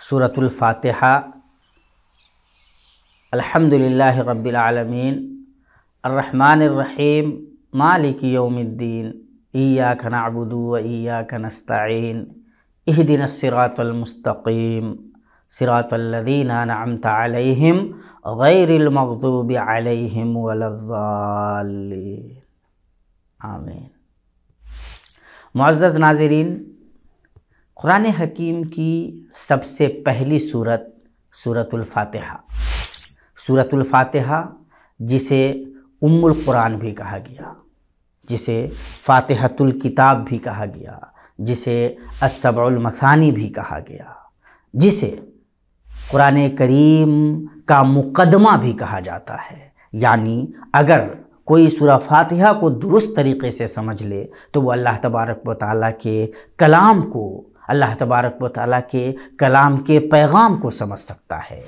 सूरतुल फातिहा। अल्हम्दुलिल्लाहि रब्बिल आलमीन अर्रहमानिर रहीम मालिकि यौमिद्दीन इय्याका नअबुदु व इय्याका नस्तईन इहदिनस सिरातल मुस्तकीम सिरातल लज़ीना अनअमता अलैहिम गैरिल मग़दूबि अलैहिम वलद्दाल्लीन। आमीन। मुअज़्ज़ज़ नाज़रीन, कुरान हकीम की सबसे पहली सूरत सूरतुल फातिहा। सूरतुल फातिहा जिसे उम्मुल कुरान भी कहा गया, जिसे फातिहतुल किताब भी कहा गया, जिसे अस्सबउल मसानी भी कहा गया, जिसे कुरान करीम का मुक़द्दमा भी कहा जाता है। यानी अगर कोई सूरा फातिहा को दुरुस्त तरीक़े से समझ ले तो वो अल्लाह तबारक व तआला के कलाम को, अल्लाह तबारक व तआला के कलाम के पैगाम को समझ सकता है।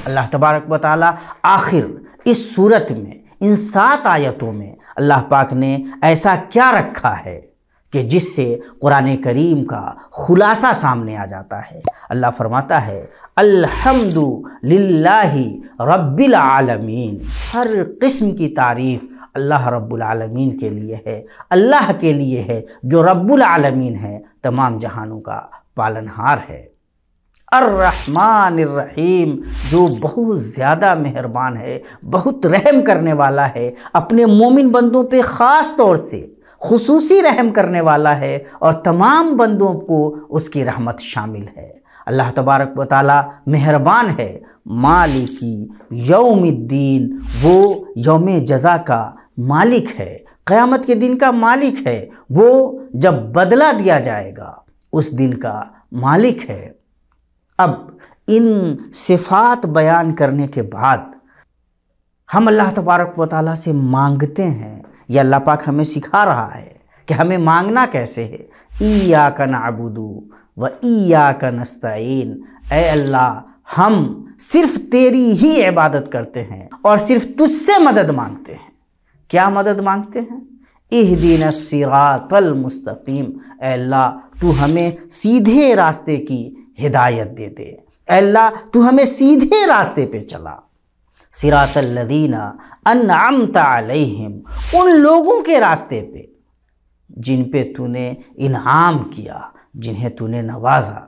अल्लाह तबारक व तआला आखिर इस सूरत में, इन 7 आयतों में अल्लाह पाक ने ऐसा क्या रखा है कि जिससे कुरान करीम का खुलासा सामने आ जाता है। अल्लाह फरमाता है अल्हम्दुलिल्लाहि रब्बिल आलमीन। हर किस्म की तारीफ़ अल्लाह रब्बुल आलमीन के लिए है, अल्लाह के लिए है जो रब्बुल आलमीन है, तमाम जहानों का पालनहार है। अर्रहमानिर रहीम, जो बहुत ज़्यादा मेहरबान है, बहुत रहम करने वाला है, अपने मोमिन बंदों पे ख़ास तौर से खुसूसी रहम करने वाला है और तमाम बंदों को उसकी रहमत शामिल है। अल्लाह तबारक व तआला मेहरबान है। मालिकी यौमिद्दीन, वो यौम जज़ा का मालिक है, क़यामत के दिन का मालिक है, वो जब बदला दिया जाएगा उस दिन का मालिक है। अब इन सिफ़ात बयान करने के बाद हम अल्लाह तबारक व तआला से मांगते हैं। यह अल्लाह पाक हमें सिखा रहा है कि हमें मांगना कैसे है। इय्याका नअबुदु व इय्याका नस्तईन, ऐ अल्लाह हम सिर्फ तेरी ही इबादत करते हैं और सिर्फ तुझसे मदद मांगते हैं। क्या मदद मांगते हैं? इहदिनस सिरातल मुस्तकीम, ऐ अल्लाह तू हमें सीधे रास्ते की हिदायत दे दे। ऐ अल्लाह तू हमें सीधे रास्ते पे चला। सिरातल लज़ीना अनअमता अलैहिम, उन लोगों के रास्ते पे जिन पे तूने इनाम किया, जिन्हें तूने नवाजा।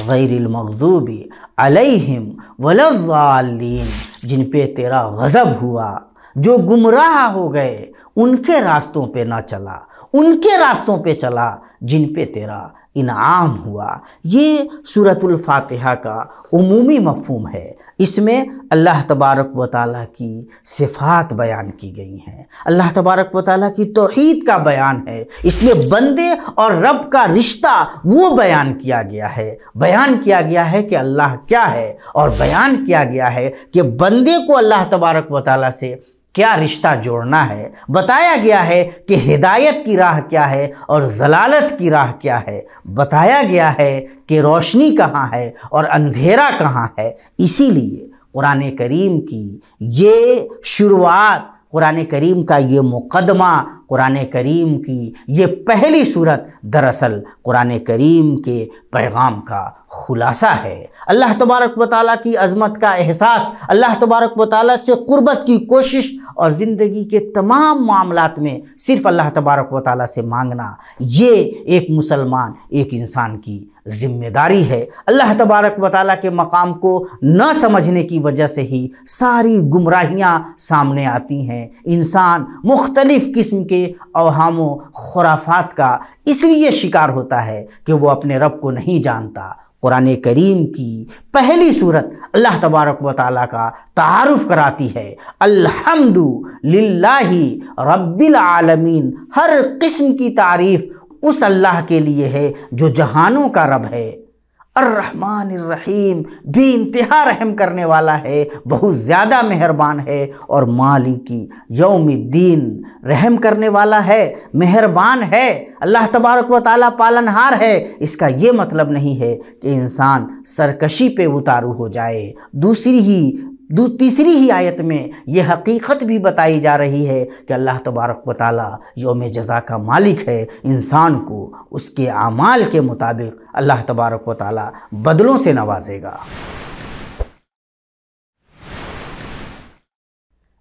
गैरिल मग़दूबि अलैहिम वलद्दाल्लीन, जिन पे तेरा गज़ब हुआ, जो गुमराह हो गए, उनके रास्तों पे ना चला, उनके रास्तों पे चला जिन पे तेरा इनाम हुआ। ये सूरतुल फातिहा का उमूमी मफ़हूम है। इसमें अल्लाह तबारक व तआला की सिफ़ात बयान की गई हैं, अल्लाह तबारक व तआला की तौहीद का बयान है। इसमें बंदे और रब का रिश्ता वो बयान किया गया है। बयान किया गया है कि अल्लाह क्या है और बयान किया गया है कि बंदे को अल्लाह तबारक व तआला से क्या रिश्ता जोड़ना है। बताया गया है कि हिदायत की राह क्या है और ज़लालत की राह क्या है। बताया गया है कि रोशनी कहाँ है और अंधेरा कहाँ है। इसीलिए कुरान करीम की ये शुरुआत, कुरान करीम का ये मुक़द्दमा, कुरान करीम की ये पहली सूरत दरअसल कुरान करीम के पैगाम का खुलासा है। अल्लाह तबारक व तआला की अज़मत का एहसास, अल्लाह तबारक व तआला से क़ुर्बत की कोशिश और ज़िंदगी के तमाम मामलात में सिर्फ़ अल्लाह तबारक व तआला से मांगना, ये एक मुसलमान, एक इंसान की ज़िम्मेदारी है। अल्लाह तबारक व तआला के मकाम को न समझने की वजह से ही सारी गुमराहियाँ सामने आती हैं। इंसान मुख्तलिफ़ किस्म के अवहामों खुराफात का इसलिए शिकार होता है कि वो अपने रब को नहीं जानता। कुरान करीम की पहली सूरत अल्लाह तबारक व तआला का तारुफ़ कराती है। अल्हम्दुलिल्लाहि रब्बिल आलमीन, हर किस्म की तारीफ़ उस अल्लाह के लिए है जो जहानों का रब है। अर्रहमानिर रहीम, भी इंतहा रहम करने वाला है, बहुत ज़्यादा मेहरबान है। और मालिकी यौमिद्दीन, रहम करने वाला है, मेहरबान है। अल्लाह तबारक व तआला पालनहार है। इसका ये मतलब नहीं है कि इंसान सरकशी पे उतारू हो जाए, तीसरी ही आयत में यह हकीकत भी बताई जा रही है कि अल्लाह तबारक व तआला यौम जज़ा का मालिक है। इंसान को उसके आमाल के मुताबिक अल्लाह तबारक व तआला बदलों से नवाजेगा।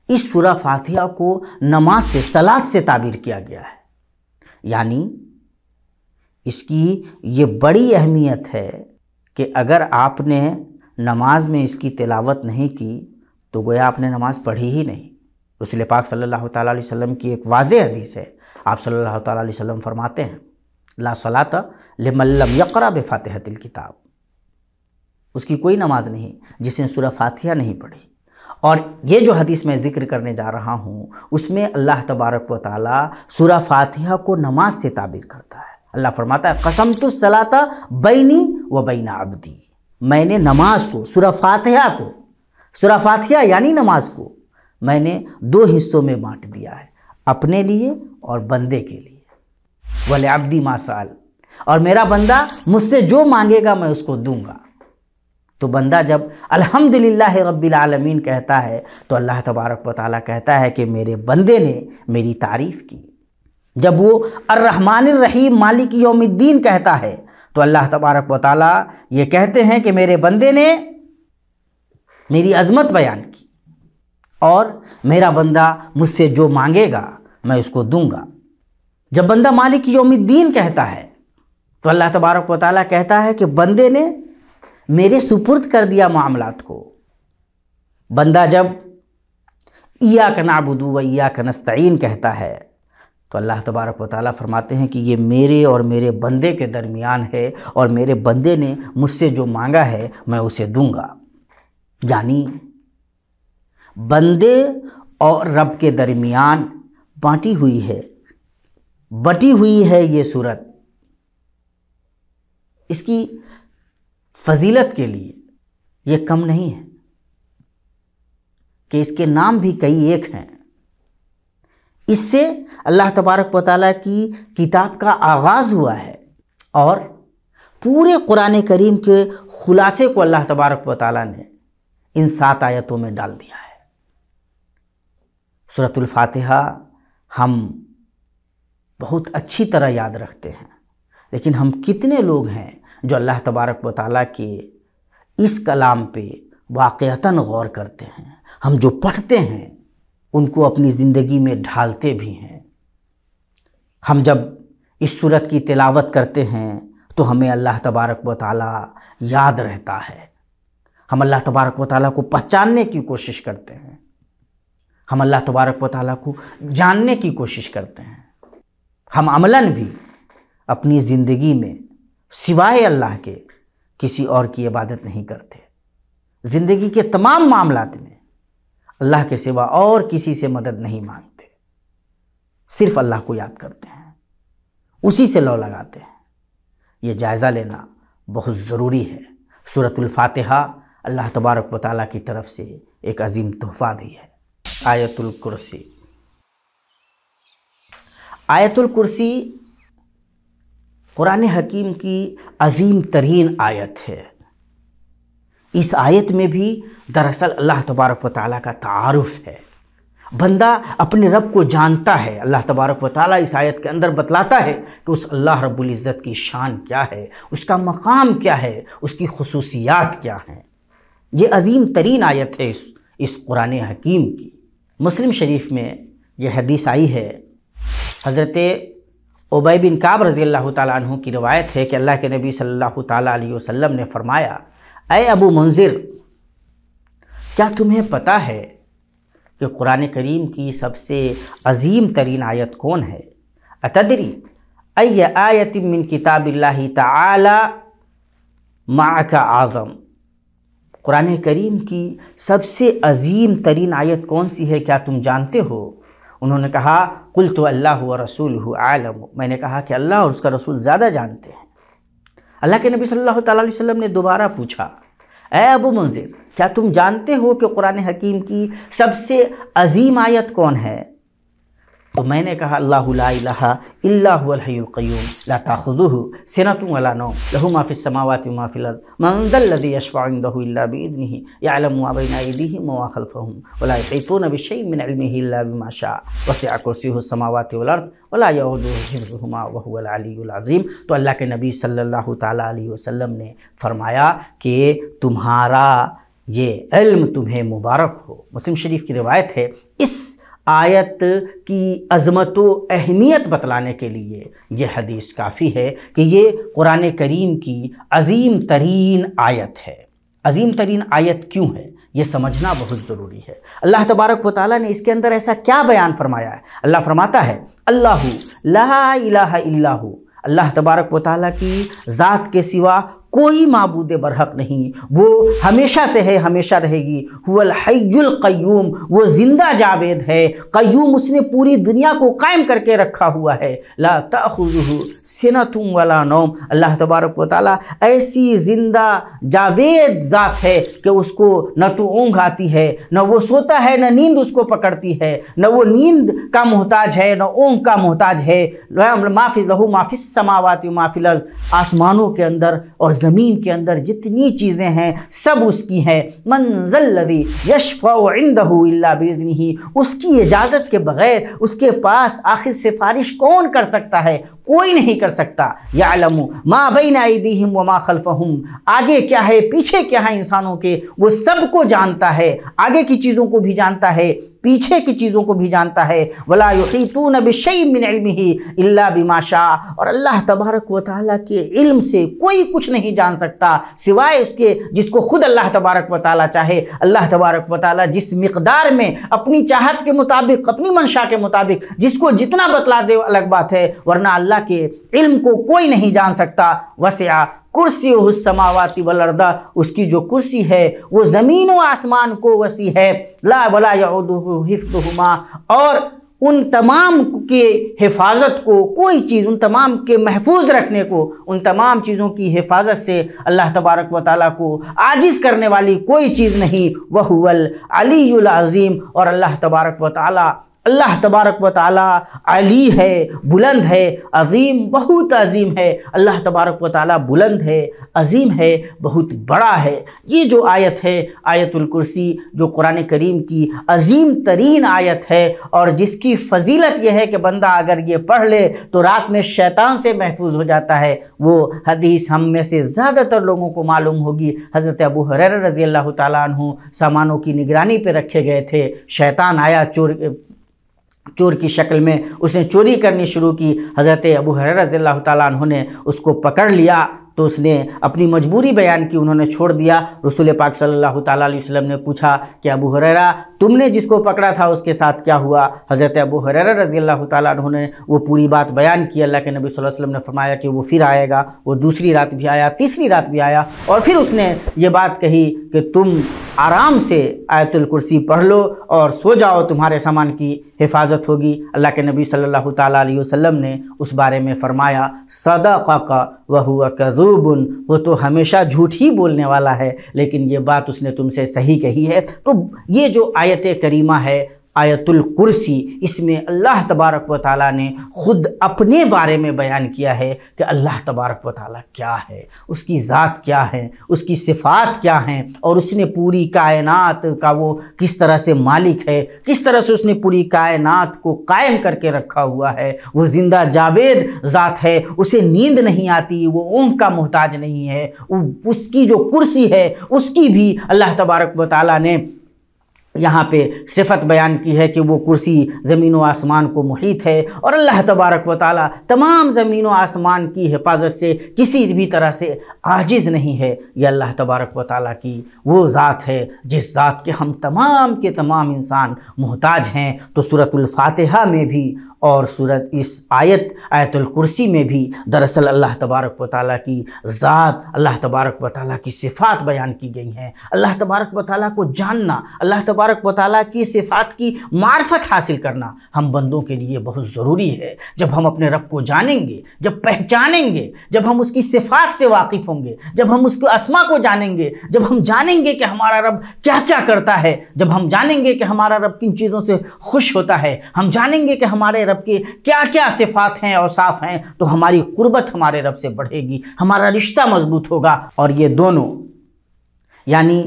इस सूरा फातिहा को नमाज से, सलात से ताबीर किया गया है, यानी इसकी ये बड़ी अहमियत है कि अगर आपने नमाज में इसकी तिलावत नहीं की तो गोया आपने नमाज पढ़ी ही नहीं। रसूल पाक सल्लल्लाहु ताला अलैहि वसल्लम की एक वाज़ेह हदीस है। आप सल्लल्लाहु ताला अलैहि वसल्लम फरमाते हैं, ला सलात लिमन लम यक़रा बिफ़ातिहतिल किताब, उसकी कोई नमाज नहीं जिसने सूरा फातिहा नहीं पढ़ी। और ये जो हदीस मैं ज़िक्र करने जा रहा हूँ उसमें अल्लाह तबारक व तआला सूरा फातिहा को नमाज से ताबीर करता है। अल्लाह फरमाता है, क़समतुस सलाता बैनी व बैना अब्दी, मैंने नमाज को, सूरा फातिहा यानी नमाज को मैंने 2 हिस्सों में बांट दिया है, अपने लिए और बंदे के लिए। वले अब्दी मा साल, और मेरा बंदा मुझसे जो मांगेगा मैं उसको दूंगा। तो बंदा जब अल्हम्दुलिल्लाह रब्बिल आलमीन कहता है तो अल्लाह तबारक व तआला कहता है कि मेरे बंदे ने मेरी तारीफ़ की। जब वो अर्रहमानिर रहीम मालिक यौमिद्दीन कहता है तो अल्लाह तबारक व तआला ये कहते हैं कि मेरे बंदे ने मेरी अज़मत बयान की और मेरा बंदा मुझसे जो मांगेगा मैं उसको दूंगा। जब बंदा मालिक यौमिद्दीन कहता है तो अल्लाह तबारक व तआला कहता है कि बंदे ने मेरे सुपुर्द कर दिया मामलात को। बंदा जब इय्याक नअबुदु व इय्याक नस्तईन कहता है तो अल्लाह तबारक व तआला फरमाते हैं कि ये मेरे और मेरे बंदे के दरमियान है और मेरे बंदे ने मुझसे जो मांगा है मैं उसे दूंगा। यानी बंदे और रब के दरमियान बटी हुई है ये सूरत। इसकी फजीलत के लिए ये कम नहीं है कि इसके नाम भी कई एक हैं। इससे अल्लाह तबारक व तआला की किताब का आगाज़ हुआ है और पूरे कुरान करीम के खुलासे को अल्लाह तबारक व तआला ने इन 7 आयतों में डाल दिया है। सूरतुल फातिहा हम बहुत अच्छी तरह याद रखते हैं, लेकिन हम कितने लोग हैं जो अल्लाह तबारक व तआला के इस कलाम पे वाक़अतन गौर करते हैं। हम जो पढ़ते हैं उनको अपनी ज़िंदगी में ढालते भी हैं। हम जब इस सूरत की तिलावत करते हैं तो हमें अल्लाह तबारक व तआला याद रहता है। हम अल्लाह तबारक व तआला को पहचानने की कोशिश करते हैं, हम अल्लाह तबारक व तआला को जानने की कोशिश करते हैं। हम अमलन भी अपनी ज़िंदगी में सिवाय अल्लाह के किसी और की इबादत नहीं करते। ज़िंदगी के तमाम मामलात में अल्लाह के सिवा और किसी से मदद नहीं मांगते, सिर्फ अल्लाह को याद करते हैं, उसी से लौ लगाते हैं। ये जायज़ा लेना बहुत ज़रूरी है। सूरतुल फातिहा अल्लाह तबारक व तआला की तरफ से एक अजीम तोहफ़ा भी है। आयतुल कुर्सी, आयतुल कुर्सी कुरान हकीम की अजीम तरीन आयत है। इस आयत में भी दरअसल अल्लाह तबारक व तआला का तारुफ़ है। बंदा अपने रब को जानता है। अल्लाह तबारक व तआला इस आयत के अंदर बतलाता है कि उस अल्लाह रब्बुल इज़्ज़त की शान क्या है, उसका मकाम क्या है, उसकी खुसूसियात क्या हैं। ये अजीम तरीन आयत है इस कुरान हकीम की। मुस्लिम शरीफ में यह हदीस आई है, हज़रत उबय बिन काब रज़ी अल्लाह ताला अन्हु की रवायत है कि अल्लाह के नबी सल्लल्लाहु ताला अलैहि वसल्लम ने फरमाया, ऐ अबू मुंज़िर, क्या तुम्हें पता है कि कुरान करीम की सबसे अजीम तरीन आयत कौन है? अतदरी अय्य आयतिन मिन किताबिल्लाहि तआला माअका आज़म, कुरान करीम की सबसे अजीम तरीन आयत कौन सी है, क्या तुम जानते हो? उन्होंने कहा, कुल्तु अल्लाहु व रसूलुहु आलम, मैंने कहा कि अल्लाह और उसका रसूल ज़्यादा जानते हैं। अल्लाह के नबी सल्लल्लाहु अलैहि वसल्लम ने दोबारा पूछा, ऐ अबू मुंज़िर, क्या तुम जानते हो कि कुरान हकीम की सबसे अजीम आयत कौन है? तो मैंने कहा अल्लाहु ला इलाहा इल्ला हुवल हय्युल क़य्यूम ला ताख़ुज़ुहु सिनतुन वला नौम लहु मा फ़िस समावाति व मा फ़िल अर्ज़ मन ज़ल्लज़ी यशफ़अु इंदहु इल्ला बिइज़्निही यअलमु मा बैना अयदीहिम व मा ख़ल्फ़हुम व ला युहीतूना बिशैइन मिन इल्मिही इल्ला बिमा शाअ वसिअ कुर्सियुहुस समावाति वल अर्ज़ व ला यऊदुहु हिफ़्ज़ुहुमा व हुवल अलिय्युल अज़ीम। तो अल्लाह के नबी सल्लल्लाहु तआला अलैहि वसल्लम ने फरमाया कि तुम्हारा ये इल्म तुम्हें मुबारक हो। मुस्लिम शरीफ की रिवायत है। इस आयत की अज़मत व अहमियत बतलाने के लिए ये हदीस काफ़ी है कि ये कुरान करीम की अज़ीम तरीन आयत है। अज़ीम तरीन आयत क्यों है ये समझना बहुत ज़रूरी है। अल्लाह तबारक व तआला ने इसके अंदर ऐसा क्या बयान फरमाया है। अल्लाह फरमाता है अल्लाहु ला इलाहा इल्लाहु, अल्लाह तबारक व तआला की ज़ात के सिवा कोई माबूद बरहक नहीं, वो हमेशा से है, हमेशा रहेगी। हुवल हय्युल क़य्यूम, वो ज़िंदा जावेद है। क़य्यूम, उसने पूरी दुनिया को कायम करके रखा हुआ है। ला ताख़ुज़ुहु सिनतुन वला नौम, अल्लाह तबारक व तआला ऐसी ज़िंदा जावेद ज़ात है कि उसको न तो ऊँघ आती है, न वो सोता है, न नींद उसको पकड़ती है, न वो नींद का मोहताज है, न ऊँघ का मोहताज है। माफ़िज़ लहु माफ़िस समावाति व माफ़िल अर्ज़, आसमानों के अंदर और ज़मीन के अंदर जितनी चीज़ें हैं सब उसकी हैं। मन ज़ल्लज़ी यशफ़अु इंदहु इल्ला बिइज़्निही, उसकी इजाज़त के बग़ैर उसके पास आखिर सिफारिश कौन कर सकता है? कोई नहीं कर सकता। यअलमु मा बैना अयदीहिम व मा ख़ल्फ़हुम, आगे क्या है पीछे क्या है इंसानों के, वो सब को जानता है। आगे की चीज़ों को भी जानता है, पीछे की चीज़ों को भी जानता है। वला युहीतूना बिशैइन मिन इल्मिही इल्ला बिमा शाअ, और अल्लाह तबारक व तआला के इल्म से कोई कुछ नहीं जान सकता सिवाय उसके जिसको खुद अल्लाह तबारक व तआला चाहे। अल्लाह तबारक व तआला जिस मिक़दार में अपनी चाहत के मुताबिक, अपनी मंशा के मुताबिक जिसको जितना बतला दे अलग बात है, वरना अल्लाह के इल्म को कोई नहीं जान सकता। वसिअ कुर्सियुहुस समावाति वल अर्ज़, उसकी जो कुर्सी है वो ज़मीन व आसमान को वसी है। ला वला यऊदुहु हिफ़्ज़ुहुमा, और उन तमाम के हिफाजत को कोई चीज़, उन तमाम के महफूज रखने को, उन तमाम चीज़ों की हिफाजत से अल्लाह तबारक व तआला को आजिज़ करने वाली कोई चीज़ नहीं। वहुवल अलियुल अज़ीम, और अल्लाह तबारक व तआला अली है, बुलंद है, अज़ीम, बहुत अज़ीम है। अल्लाह तबारक व तआला बुलंद है, अज़ीम है, बहुत बड़ा है। ये जो आयत है आयतुल कुर्सी, जो कुरान करीम की अज़ीम तरीन आयत है, और जिसकी फ़जीलत यह है कि बंदा अगर ये पढ़ ले तो रात में शैतान से महफूज हो जाता है। वो हदीस हम में से ज़्यादातर लोगों को मालूम होगी। हज़रत अबू हुरैरा रज़ी अल्लाह तआला अन्हु सामानों की निगरानी पे रखे गए थे। शैतान आया चोर की शक्ल में, उसने चोरी करनी शुरू की। हज़रत अबू हुरैरा रज़ियल्लाहु ताला अन्हु ने उसको पकड़ लिया तो उसने अपनी मजबूरी बयान की, उन्होंने छोड़ दिया। रसूल पाक सल्लल्लाहु ताला अलैहि वसल्लम ने पूछा कि अबू हुरैरा, तुमने जिसको पकड़ा था उसके साथ क्या हुआ? हज़रत अबू हुरैरा रज़ियल्लाहु ताला अन्हु ने वो पूरी बात बयान की। अल्लाह के नबी सल्लल्लाहु अलैहि वसल्लम ने फरमाया कि वो फिर आएगा। वो दूसरी रात भी आया, तीसरी रात भी आया, और फिर उसने ये बात कही कि तुम आराम से आयतुल कुर्सी पढ़ लो और सो जाओ, तुम्हारे सामान की हिफाजत होगी। अल्लाह के नबी सल्लल्लाहु ताला अलैहि वसल्लम ने उस बारे में फरमाया सदक़का व हुवा कज़ूबुन, वो तो हमेशा झूठ ही बोलने वाला है, लेकिन ये बात उसने तुमसे सही कही है। तो ये जो आयत करीमा है आयतुल कुर्सी, इसमें अल्लाह तबारक व तआला ने ख़ुद अपने बारे में बयान किया है कि अल्लाह तबारक व तआला क्या है, उसकी ज़ात क्या है, उसकी सिफ़ात क्या हैं, और उसने पूरी कायनात का वो किस तरह से मालिक है, किस तरह से उसने पूरी कायनात को कायम करके रखा हुआ है। वो ज़िंदा जावेद ज़ात है, उसे नींद नहीं आती, वो ऊँघ का मोहताज नहीं है। उसकी जो कुर्सी है उसकी भी अल्लाह तबारक व तआला ने यहाँ पे सिफत बयान की है कि वो कुर्सी ज़मीन व आसमान को मुहीत है, और अल्लाह तबारक व तआला तमाम ज़मीन व आसमान की हिफाजत से किसी भी तरह से आजिज़ नहीं है। यह अल्लाह तबारक व तआला की वो ज़ात है जिस ज़ात के हम तमाम के तमाम इंसान मोहताज हैं। तो सूरतुल फातिहा में भी और सूरत इस आयतुल कुर्सी में भी दरअसल अल्लाह तबारक व तआला की ज़ात, अल्लाह तबारक व तआला की सिफ़ात बयान की गई हैं। अल्लाह तबारक व तआला को जानना, अल्लाह तबारक व तआला की सिफ़ात की मार्फत हासिल करना हम बंदों के लिए बहुत ज़रूरी है। जब हम अपने रब को जानेंगे, जब पहचानेंगे, जब हम उसकी सिफ़ात से वाकिफ़ होंगे, जब हम उसके अस्मा को जानेंगे, जब हम जानेंगे कि हमारा रब क्या क्या करता है, जब हम जानेंगे कि हमारा रब किन चीज़ों से खुश होता है, हम जानेंगे कि हमारे रब के क्या क्या सिफ़ात हैं, औसाफ हैं, तो हमारी क़ुर्बत हमारे रब से बढ़ेगी, हमारा रिश्ता मजबूत होगा। और ये दोनों यानी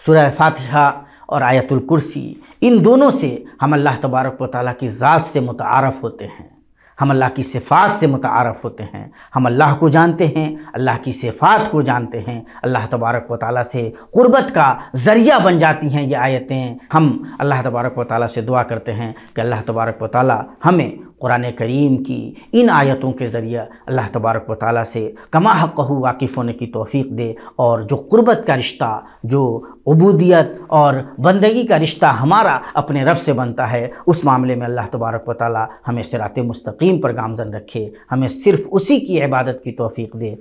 सूरह फातिहा और आयतुल कुर्सी, इन दोनों से हम अल्लाह तबारक व तआला की ज़ात से मुतारफ़ होते हैं, हम अल्लाह की सिफ़ात से मुतारफ़ होते हैं, हम अल्लाह को जानते हैं, अल्लाह की सिफ़ात को जानते हैं, अल्लाह तबारक व तआला से क़ुर्बत का ज़रिया बन जाती हैं ये आयतें। हम अल्लाह तबारक व तआला से दुआ करते हैं कि अल्लाह तबारक व तआला हमें कुरान करीम की इन आयतों के ज़रिए अल्लाह तबारक व तआला से कमा हक़्क़हू वाकिफ़ होने की तौफ़ीक़ दे, और जो क़ुर्बत का रिश्ता, जो उबूदियत और बंदगी का रिश्ता हमारा अपने रब से बनता है, उस मामले में अल्लाह तबारक व तआला हमें सिराते मुस्तक़ीम पर गामज़न रखे, हमें सिर्फ़ उसी की इबादत की तौफ़ीक़ दे।